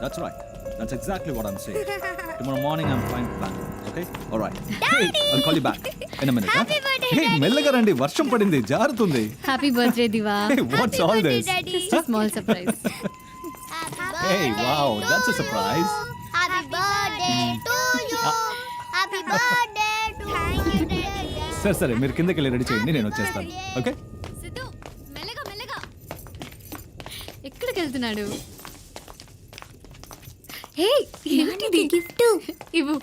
That's right. That's exactly what I'm saying. Tomorrow morning I'm flying to Bangalore. Okay? All right. Hey, I'll call you back in a minute. Happy birthday, Hey, Daddy. మెల్లగా రండి, వర్షం పడింది, జారుతుంది. Happy birthday Diva. Hey, what's all this? Small surprise. Hey, wow, that's a surprise. Happy birthday to you. Happy birthday to you. సరే మీరు కిందకి వెళ్ళి ready చేయండి, నేను వచ్చేస్తాను. ఓకే? సిద్ధు మెల్లగా మెల్లగా. ఎక్కడికి వెళ్తున్నాడు? హే, ఏంటిది గిఫ్ట్? ఇవ్వు.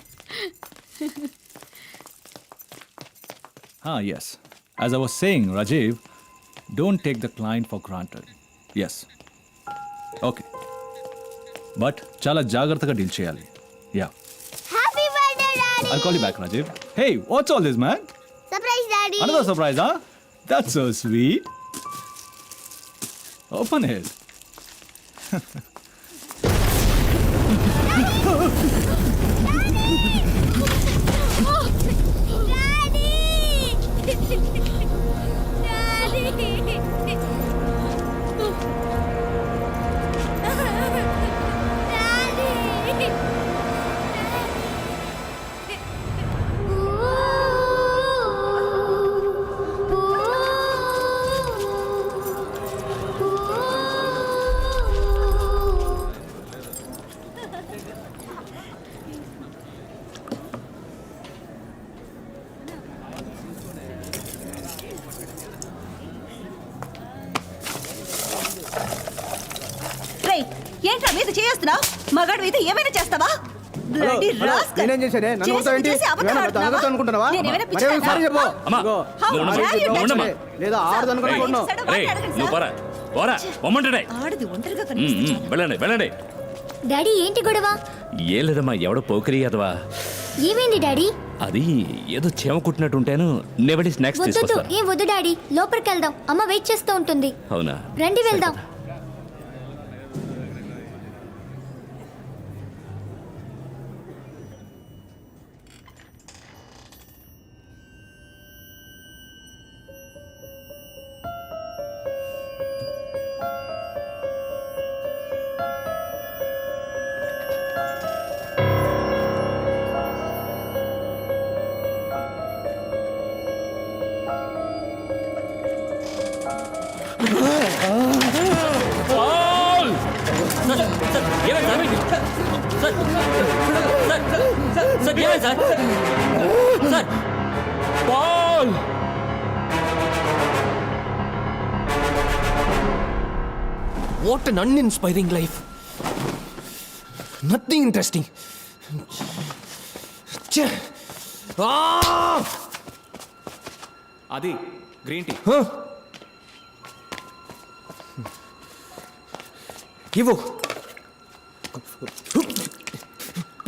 Yes. As I was saying, Rajiv, don't take the client for granted. Yes. Okay. But చాలా జాగ్రత్తగా డీల్ చేయాలి. Yeah. Happy birthday, Daddy. I'll call you back, Rajiv. Hey, what's all this, man? Surprise, Daddy. Another surprise, huh? That's so sweet. Open it. ఏంట్రా మీద చేస్తున్నావు? మగాడు అయితే ఏమైనా చేస్తావా? Bloody rascal. నేనేం చేశానే? నన్ను కొడతావేంటి? చేసి అనుకుంటున్నావా? నేనేమైనా పిచ్చానా? సారీ చెప్పు. అమ్మా, ఇదిగో, నువ్వు ఆడది dare you చెప్పు. touch me? లేదా ఆడది అనుకుంటున్నావు. రేయ్, నువ్వు పోరా పోరా పొమ్మంటాడే. ఆడది ఒంటరిగా కనిపిస్తుంది. వెళ్ళండి వెళ్ళండి. డాడీ ఏంటి గొడవ? ఏం లేదమ్మా, ఎవడో పోకిరి అదవా. ఏమైంది డాడీ? అది ఏదో చేమ కుట్టినట్టుంటాను. నెవడి స్నాక్స్ వద్దు తీసుకొస్తాను. ఏం వద్దు డాడీ, లోపలికి వెళ్దాం, అమ్మ వెయిట్ చేస్తూ ఉంటుంది. అవునా? రండి వెళ్దాం. What an uninspiring life. Nothing interesting. అది గ్రీన్ టీ. ఇవ్వు.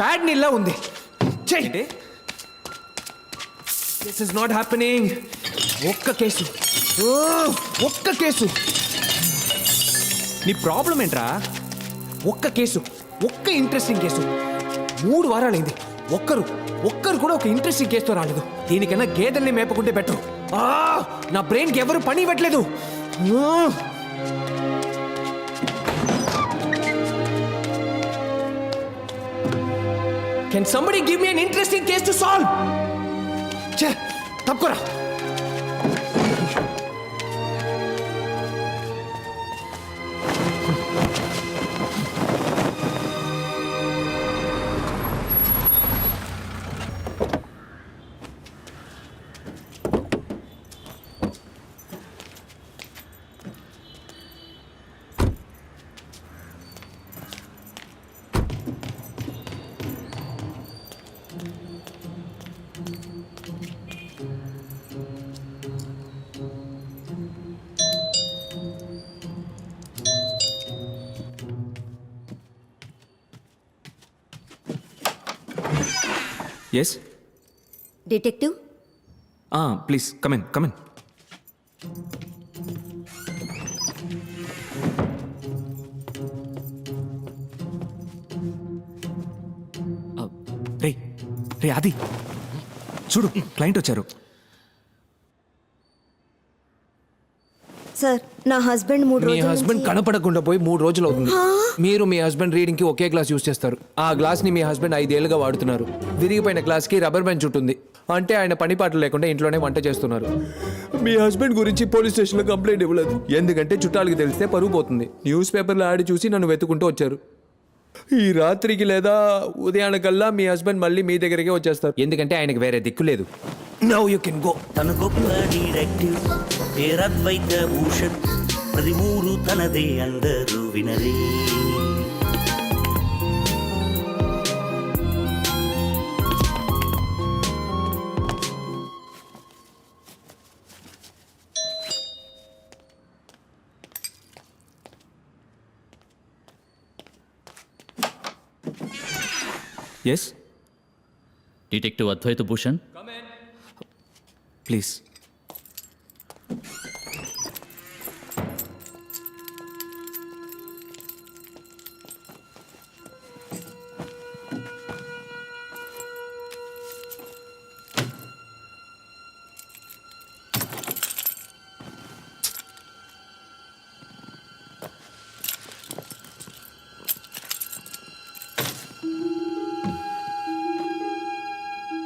ప్యాడ్ నీళ్ళ ఉంది. చెయ్యి. This is not happening. ఒక్క కేసు. నీ ప్రాబ్లం ఏంట్రా? ఒక్క కేసు, ఒక్క ఇంట్రెస్టింగ్ కేసు. 3 వారాలైంది, ఒక్కరు కూడా ఒక ఇంట్రెస్టింగ్ కేసుతో రాలేదు. దీనికన్నా గేదెల్ని మేపకుంటే బెటర్. నా బ్రెయిన్కి ఎవరు పని ఇవ్వట్లేదు. Can somebody give me an interesting case to solve? తప్పుకోరా. Yes? Detective, Please, come in. రే ఆది, చూడు క్లయింట్ వచ్చారు. సార్ నా హస్బెండ్ 3 మీ రోజుల హస్బెండ్ నుంచి- కనపడకుండా పోయి 3 రోజులు అవుతుంది మీరు మీ హస్బెండ్ రీడింగ్ కి ఒకే గ్లాస్ యూస్ చేస్తారు ఆ గ్లాస్ ని మీ హస్బెండ్ 5 ఏళ్ళుగా వాడుతున్నారు విరిగిపోయిన గ్లాస్ కి రబ్బర్ బ్యాండ్ చుట్టుంది అంటే ఆయన పని పాటలు లేకుండా ఇంట్లోనే వంట చేస్తున్నారు మీ హస్బెండ్ గురించి పోలీస్ స్టేషన్ లో కంప్లైంట్ ఇవ్వలేదు ఎందుకంటే చుట్టాలకి తెలిస్తే పరువు పోతుంది న్యూస్ పేపర్లో ఆడి చూసి నన్ను వెతుకుంటూ వచ్చారు ఈ రాత్రికి లేదా ఉదయానికల్లా మీ హస్బెండ్ మళ్ళీ మీ దగ్గరికి వచ్చేస్తారు ఎందుకంటే ఆయనకి వేరే దిక్కు లేదు నౌ యూ కెన్ గో తన గొప్ప డైరెక్టివ్ పేరద్వైత భూషణ్ ప్రతి ఊరు తనదే అందరూ వినరే yes detective Advaita Bhushan please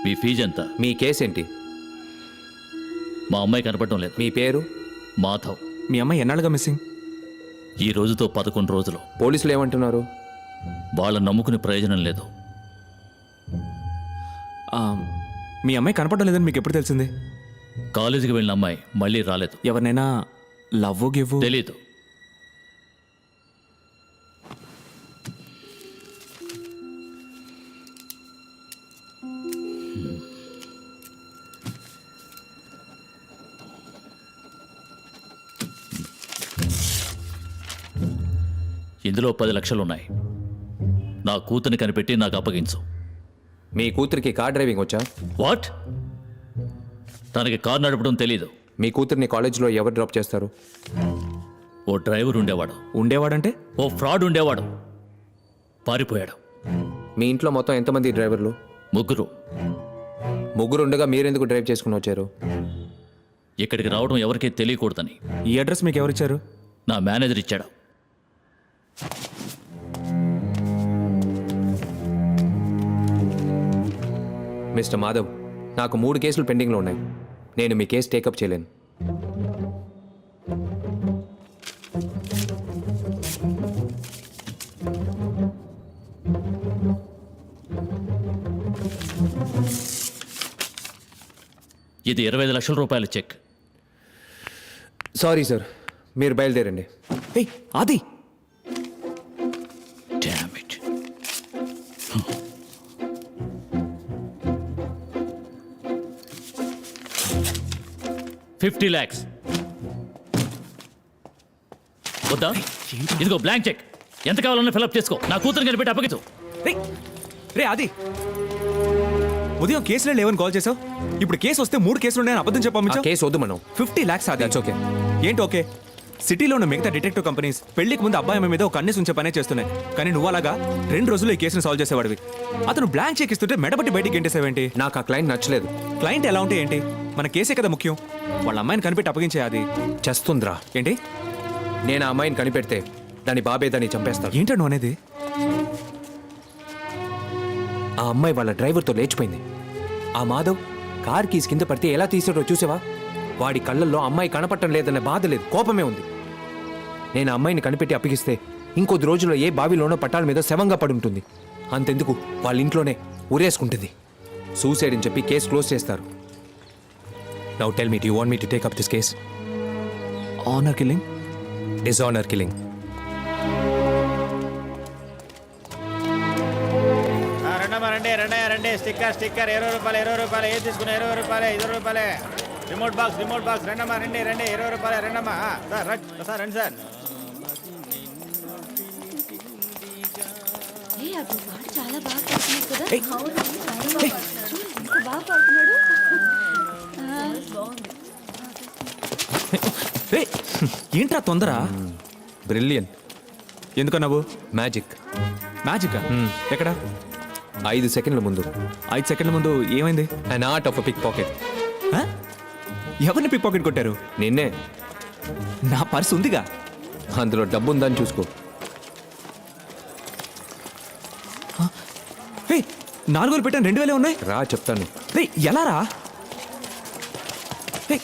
మీ ఫీజు ఎంత? మీ కేసు ఏంటి మా అమ్మాయి కనపడటం లేదు. మీ పేరు మాధవ్. మీ అమ్మాయి ఎన్నాళ్ళుగా మిస్సింగ్? ఈ రోజుతో 11 రోజులు. పోలీసులు ఏమంటున్నారు వాళ్ళని నమ్ముకునే ప్రయోజనం లేదు. మీ అమ్మాయి కనపడడం లేదని మీకు ఎప్పుడు తెలిసింది? కాలేజీకి వెళ్ళిన అమ్మాయి మళ్ళీ రాలేదు. ఎవరినైనా లవ్ గివ్? తెలీదు. ఇందులో 10 లక్షలు ఉన్నాయి. నా కూతుర్ని కనిపెట్టి నాకు అప్పగించు. మీ కూతురికి కార్ డ్రైవింగ్ వచ్చా? వాట్? తనకి కారు నడపడం తెలీదు. మీ కూతుర్ని కాలేజీలో ఎవరు డ్రాప్ చేస్తారు? ఓ డ్రైవర్ ఉండేవాడు. ఉండేవాడంటే? ఓ ఫ్రాడ్ ఉండేవాడు. పారిపోయాడు. మీ ఇంట్లో మొత్తం ఎంతమంది డ్రైవర్లు? 3. ముగ్గురు ఉండగా మీరెందుకు డ్రైవ్ చేసుకుని వచ్చారు? ఇక్కడికి రావడం ఎవరికీ తెలియకూడదని. ఈ అడ్రస్ మీకు ఎవరిచ్చారు? నా మేనేజర్ ఇచ్చాడు. మిస్టర్ మాధవ్, నాకు 3 కేసులు పెండింగ్లో ఉన్నాయి. నేను మీ కేసు టేకప్ చేయలేను. ఇది 25 లక్షల రూపాయల చెక్. సారీ సార్, మీరు బయలుదేరండి. ఏయ్ ఆది! Damn it. 50 lakhs. వద్దా? ఇదిగో బ్లాంక్ చెక్. ఎంత కావాలన్నా ఫిల్అప్ చేసుకో. నా కూతురు కనిపెట్టి అప్పగించు. రే ఆది, ఉదయం కేసులే లేవని కాల్ చేసావు. ఇప్పుడు కేసు వస్తే 3 కేసులు ఉన్నాయని అబద్ధం ఆ చెప్పాము. కేసు వద్దు మనం. 50 lakhs ఆది. That's okay. ఏంటి ఓకే? సిటీలో ఉన్న మిగతా డిటెక్టివ్ కంపెనీస్ పెళ్లికి ముందు అబ్బాయి అమ్మాయి మీద ఒక కన్నేసి ఉంచే పనే చేస్తున్నాయి. కానీ నువ్వు అలాగా 2 రోజుల్లో ఈ కేసుని సాల్వ్ చేసేవాడివి. అతను బ్లాంక్ చెక్ ఇస్తుంటే మెడబట్టి బయటికి ఏంటేసావేంటి? నాకు ఆ క్లయింట్ నచ్చలేదు. క్లయింట్ ఎలా ఉంటే ఏంటి? మన కేసే కదా ముఖ్యం. వాళ్ళ అమ్మాయిని కనిపెట్టి అప్పగించే అది. చేస్తుందిరా. ఏంటి? నేను ఆ అమ్మాయిని కనిపెడితే దాని బాబే దాన్ని చంపేస్తాడు. ఏంటో నువ్వు అనేది? ఆ అమ్మాయి వాళ్ళ డ్రైవర్తో లేచిపోయింది. ఆ మాధవ్ కార్ కీస్ కింద పడితే ఎలా తీసాడో చూసావా? వాడి కళ్ళల్లో అమ్మాయి కనపడటం లేదన్న బాధ లేదు, కోపమే ఉంది. నేను ఆ అమ్మాయిని కనిపెట్టి అప్పగిస్తే ఇంకొద్ది రోజుల్లో ఏ బావిలోనో పట్టాల మీద శవంగా పడి ఉంటుంది. అంతెందుకు, వాళ్ళ ఇంట్లోనే ఉరేసుకుంటుంది. సూసైడ్ అని చెప్పి కేసు క్లోజ్ చేస్తారు. Now tell me, do you want me to take up this case? Honour killing? Dishonour killing. రండి స్టిక్కర్ 20 రూపాయలు ఏది తీసుకున్నా 20 రూపాయలు 5 రూపాయలే. రిమోట్ బాక్స్ రెండమ్మా రండి 20 రూపాయలు రెండమ్మా. సార్ రండి సార్. చాలా బాగా పాడుతున్నాడు కదా. ఏయ్, ఏయ్, ఎంత బాగా పాడుతున్నాడు. ఏయ్, ఏంట్రా తొందర? బ్రిలియన్. ఎందుకన్నావు? మ్యాజిక్. మ్యాజికా? ఎక్కడ? 5 సెకండ్ల ముందు. 5 సెకండ్ల ముందు ఏమైంది? An art of pick pocket. ఎవరిని పిక్ పాకెట్ కొట్టారు? నిన్నే. నా పర్స్ ఉందిగా. అందులో డబ్బు ఉందని చూసుకో. హే, 4,000 పెట్టాను, 2,000 ఉన్నాయి. రా చెప్తాను. రే ఎలా రా? Hey,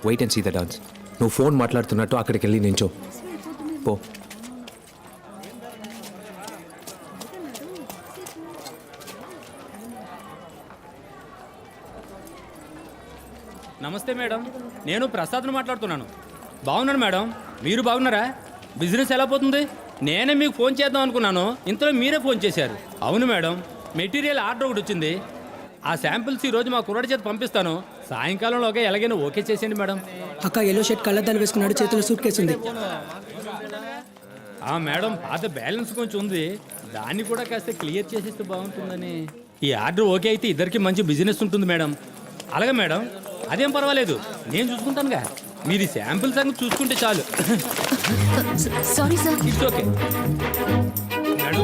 wait and see the dance. నువ్వు ఫోన్ మాట్లాడుతున్నట్టు అక్కడికి వెళ్ళి నించో పో. నమస్తే మేడం, నేను ప్రసాద్ను మాట్లాడుతున్నాను. బాగున్నాను మేడం, మీరు బాగున్నారా? బిజినెస్ ఎలా పోతుంది? నేనే మీకు ఫోన్ చేద్దాం అనుకున్నాను, ఇంతలో మీరే ఫోన్ చేశారు. అవును మేడం, మెటీరియల్ ఆర్డర్ ఒకటి వచ్చింది. ఆ శాంపిల్స్ ఈరోజు మా కుర్రాడి చేత పంపిస్తాను. సాయంకాలంలోగా ఎలాగైనా ఓకే చేసేయండి మేడం. అక్క ఎల్లో షర్ట్ కళ్ళద్దాలు వేసుకున్నాడు, చేతిలో సూట్ కేసు ఉంది. మేడం, పాత బ్యాలెన్స్ కొంచెం ఉంది, దాన్ని కూడా కాస్త క్లియర్ చేసేస్తే బాగుంటుందని. ఈ ఆర్డర్ ఓకే అయితే ఇద్దరికి మంచి బిజినెస్ ఉంటుంది మేడం. అలాగే మేడం, అదేం పర్వాలేదు, నేను చూసుకుంటానుగా. మీరు ఈ శాంపిల్ సంగతి చూసుకుంటే చాలు. Sorry sir. It's okay madam.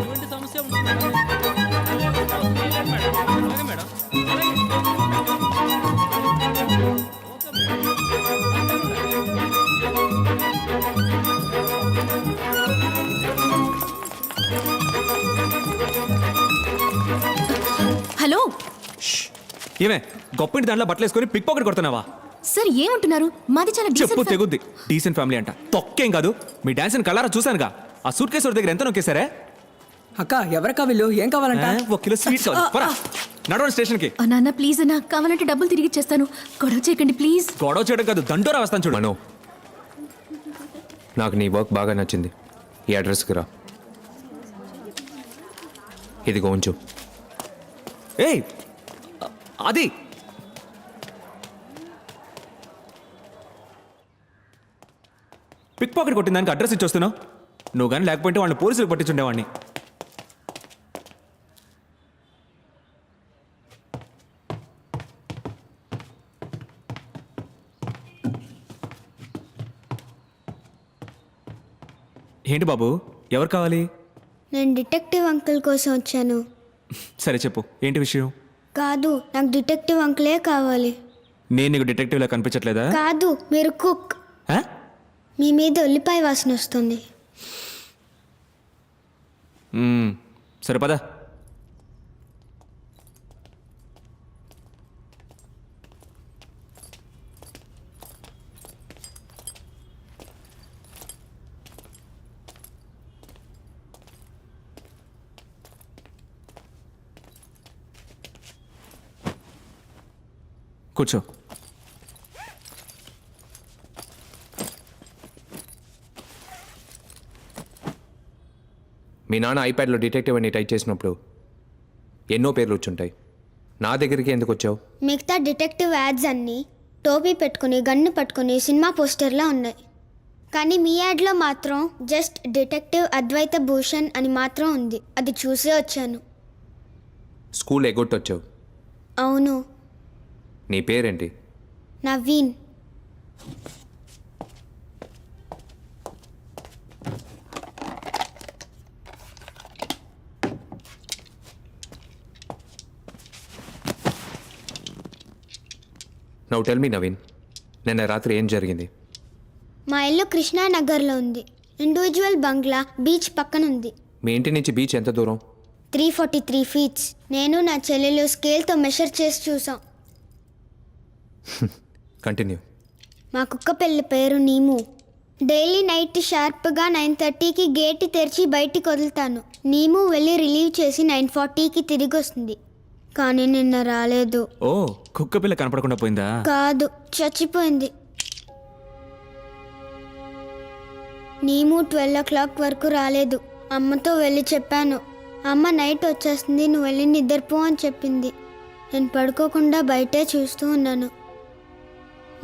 ఎటువంటి సమస్య ఉంటుంది మేడం? అలాగే మేడం. హలో ఏమే గొప్పింటి దాంట్లో బట్టలు వేసుకొని పిక్ పాకెట్ కొడుతున్నావా? సార్, ఏమంటున్నారు? మాది చాలా చెప్పు డీసెంట్ తెగుద్ది. డీసెంట్ ఫ్యామిలీ అంట, తొక్కేం కాదు. మీ డాన్స్ కలరా చూశానుగా. ఆ సూట్ కేసు దగ్గర ఎంత నొక్కేశారే? అక్క ఎవరకా వీళ్ళు? ఏం కావాలంట? 1 కిలో స్వీట్ కావాలి. పోరా, నడవండి స్టేషన్కి. నాన్న ప్లీజ్ అన్న, కావాలంటే డబ్బులు తిరిగి ఇచ్చేస్తాను. గొడవ చేయకండి ప్లీజ్. గొడవ చేయడం కాదు, దండోరా వస్తాను చూడు. మనో, నాకు నీ వర్క్ బాగా నచ్చింది. ఈ అడ్రస్కి రా. ఇదిగో ఉంచు. ఏయ్ అది పిక్ పాకెట్ కొట్టిన దానికి అడ్రస్ ఇచ్చొస్తున్నావు. నువ్వు కానీ లేకపోతే వాళ్ళని పోలీసులకు పట్టించుండేవాడిని. ఏంటి బాబు, ఎవరు కావాలి? నేను డిటెక్టివ్ అంకుల్ కోసం వచ్చాను. సరే చెప్పు, ఏంటి విషయం? కాదు, నాకు డిటెక్టివ్ అంకులే కావాలి. నేను నీకు డిటెక్టివ్లా కనిపించట్లేదా? కాదు, మీరు కుక్. ఆ? మీ మీద ఉల్లిపాయ వాసన వస్తుంది. సరే పద. కూర్చో. మీ నాన్న ఐప్యాడ్లో డిటెక్టివ్ అని టైప్ చేసినప్పుడు ఎన్నో పేర్లు వచ్చుంటాయి. నా దగ్గరికి ఎందుకు వచ్చావు? మిగతా డిటెక్టివ్ యాడ్స్ అన్నీ టోపీ పెట్టుకుని గన్ను పట్టుకుని సినిమా పోస్టర్లా ఉన్నాయి. కానీ మీ యాడ్లో మాత్రం జస్ట్ డిటెక్టివ్ అద్వైత భూషణ్ అని మాత్రం ఉంది. అది చూసే వచ్చాను. స్కూల్ ఎగ్గొట్టొచ్చావు. అవును. నీ పేరేంటి? Naveen. Now tell me Naveen, నిన్న రాత్రి ఏం జరిగింది? మా ఇల్లు కృష్ణానగర్లో ఉంది. ఇండివిజువల్ బంగ్లా బీచ్ పక్కన ఉంది. మీ ఇంటి నుంచి బీచ్ ఎంత దూరం? 343 ఫీట్స్. నేను నా చెల్లెలు స్కేల్తో మెషర్ చేసి చూసాం. కంటిన్యూ. మా కుక్క పిల్ల పేరు నీము. డైలీ నైట్ షార్ప్గా 9:30కి గేట్ తెరిచి బయటికి వదులుతాను. నీము వెళ్ళి రిలీవ్ చేసి 9:40కి తిరిగి వస్తుంది. కానీ నిన్న రాలేదు. ఓ, కుక్క పిల్ల కనపడకుండా పోయిందా? కాదు, చచ్చిపోయింది. నీము 12 o'clock వరకు రాలేదు. అమ్మతో వెళ్ళి చెప్పాను. అమ్మ నైట్ వచ్చేస్తుంది, నువ్వు వెళ్ళి నిద్రపో అని చెప్పింది. నేను పడుకోకుండా బయటే చూస్తూ ఉన్నాను.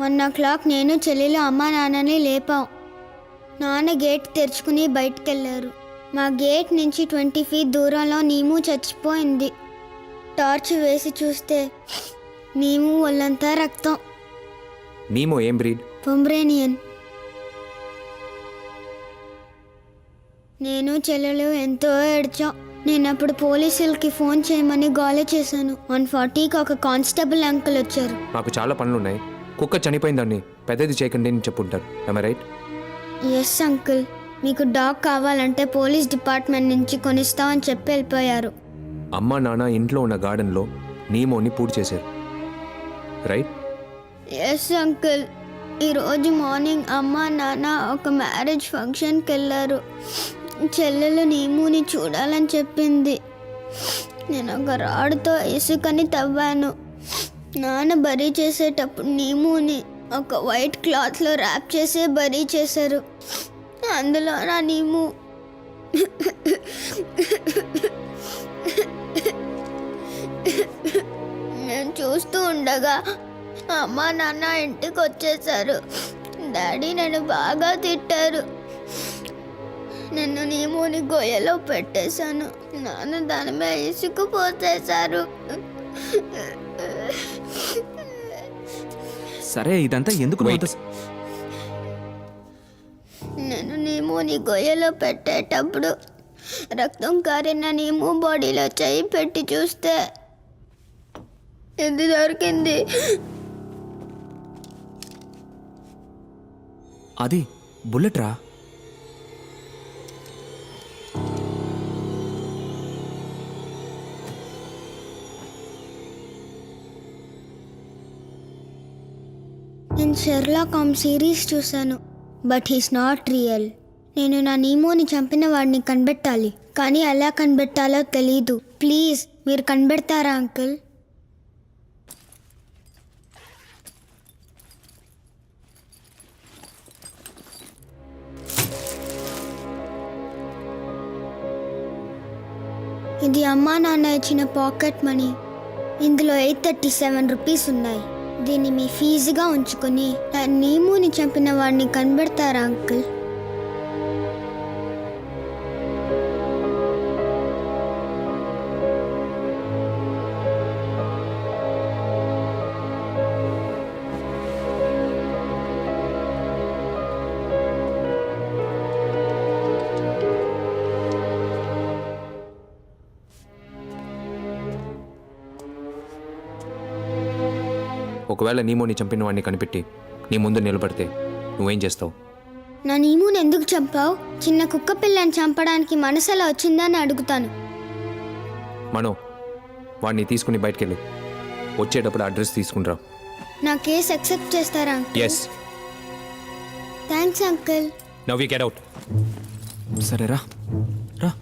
1 o'clock నేను చెల్లెలు అమ్మ నాన్నని లేపాం. నాన్న గేట్ తెరుచుకుని బయటికి వెళ్ళారు. మా గేట్ నుంచి 20 feet దూరంలో నీము చచ్చిపోయింది. టార్చ్ వేసి చూస్తే నీము ఒళ్ళంతా రక్తం. నీమో ఏం బ్రీడ్? పొమ్రేనియన్. నేను చెల్లెలు ఎంతో ఏడ్చాం. నేను అప్పుడు పోలీసులకి ఫోన్ చేయమని గోల చేశాను. 140కి ఒక కానిస్టేబుల్ అంకుల్ వచ్చారు. నాకు చాలా పనులున్నాయి. కుక్క చనిపోయిందాన్ని పెద్దది చేయకండి అని చెప్పుంటారు. రైట్? ఎస్ అంకుల్, మీకు డాగ్ కావాలంటే పోలీస్ డిపార్ట్మెంట్ నుంచి కొనిస్తామని చెప్పి వెళ్ళిపోయారు. అమ్మ నాన్న ఇంట్లో ఉన్న గార్డెన్లో నీమోని పూడి చేశారు. రైట్? ఎస్ అంకుల్, ఈరోజు మార్నింగ్ అమ్మ నాన్న ఒక మ్యారేజ్ ఫంక్షన్కి వెళ్ళారు. చెల్లెలు నీముని చూడాలని చెప్పింది. నేను ఒక రాడుతో ఇసుకని తవ్వాను. నాన్న బరీ చేసేటప్పుడు నీముని ఒక వైట్ క్లాత్లో ర్యాప్ చేసి బరీ చేశారు. అందులో నా నీము నేను చూస్తూ ఉండగా అమ్మ నాన్న ఇంటికి వచ్చేసారు. డాడీ నన్ను బాగా తిట్టారు. నన్ను నీముని గొయ్యలో పెట్టేశాను. నాన్న దాని మీద ఇసుకు పోసేశారు. సరే ఇదంతా ఎందుకు నువ్వు అంత- నేను నీముని గొయ్యలో పెట్టేటప్పుడు రక్తం కారిన నీము బాడీలో చేయి పెట్టి చూస్తే ఇది దొరికింది. అది బుల్లెట్ రా. నేను షెర్లాక్ హోమ్స్ సిరీస్ చూశాను, బట్ హీస్ నాట్ రియల్. నేను నా నీమోని చంపిన వాడిని కనిపెట్టాలి, కానీ ఎలా కనిపెట్టాలో తెలీదు. ప్లీజ్ మీరు కనిపెడతారా అంకుల్? ఇది అమ్మా నాన్న ఇచ్చిన పాకెట్ మనీ. ఇందులో 837 రూపీస్ ఉన్నాయి. దీన్ని మీ ఫీజుగా ఉంచుకొని నా నీముని చంపిన వాడిని కనబెడతారా అంకుల్? ఒకవేళ నీమోని చంపిన వాడిని కనిపెట్టి నీ ముందు నిలబడితే నువ్వేం చేస్తావు? నా నీముని ఎందుకు చంపావు? చిన్న కుక్క పిల్లని చంపడానికి మనసు ఎలా వచ్చిందని అడుగుతాను. మనో, వాడిని తీసుకుని బయటకెళ్ళు. వచ్చేటప్పుడు అడ్రస్ తీసుకునిరా. నా కేసు యాక్సెప్ట్ చేస్తారా uncle? Yes. Thanks uncle. Now you get out. సరే రా రా